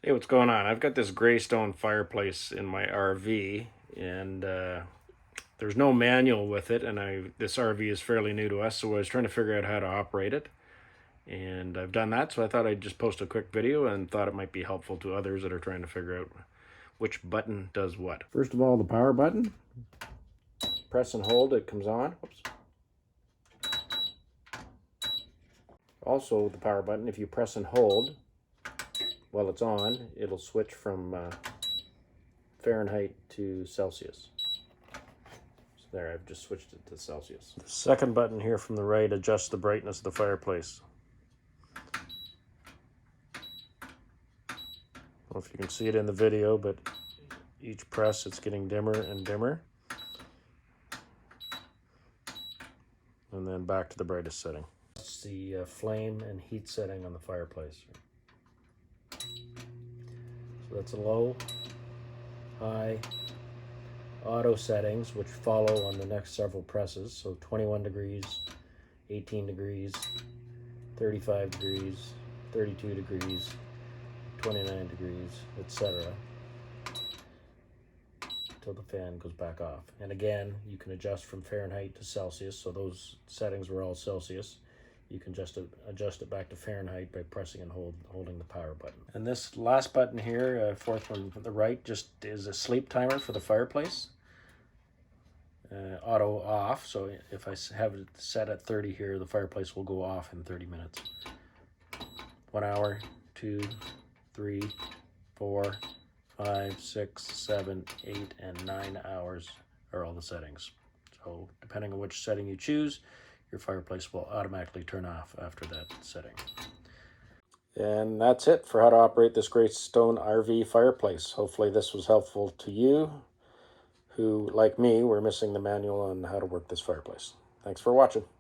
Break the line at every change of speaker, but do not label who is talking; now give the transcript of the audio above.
Hey, what's going on? I've got this Greystone fireplace in my RV, and there's no manual with it, and this RV is fairly new to us, so I was trying to figure out how to operate it, and I've done that, so I thought I'd just post a quick video and thought it might be helpful to others that are trying to figure out which button does what. First of all, the power button. Press and hold, it comes on. Oops. Also, the power button, if you press and hold while it's on, it'll switch from Fahrenheit to Celsius. So there, I've just switched it to Celsius. The second button here from the right adjusts the brightness of the fireplace. I don't know if you can see it in the video, but each press it's getting dimmer and dimmer. And then back to the brightest setting. It's the flame and heat setting on the fireplace. So that's a low, high, auto settings, which follow on the next several presses. So 21 degrees, 18 degrees, 35 degrees, 32 degrees, 29 degrees, etc. Until the fan goes back off. And again, you can adjust from Fahrenheit to Celsius. So those settings were all Celsius. You can just adjust it back to Fahrenheit by pressing and holding the power button. And this last button here, fourth one from the right, just is a sleep timer for the fireplace. Auto off, so if I have it set at 30 here, the fireplace will go off in 30 minutes. 1 hour, 2, 3, 4, 5, 6, 7, 8, and 9 hours are all the settings. So depending on which setting you choose, your fireplace will automatically turn off after that setting. And that's it for how to operate this Greystone RV fireplace. Hopefully this was helpful to you who, like me, were missing the manual on how to work this fireplace. Thanks for watching.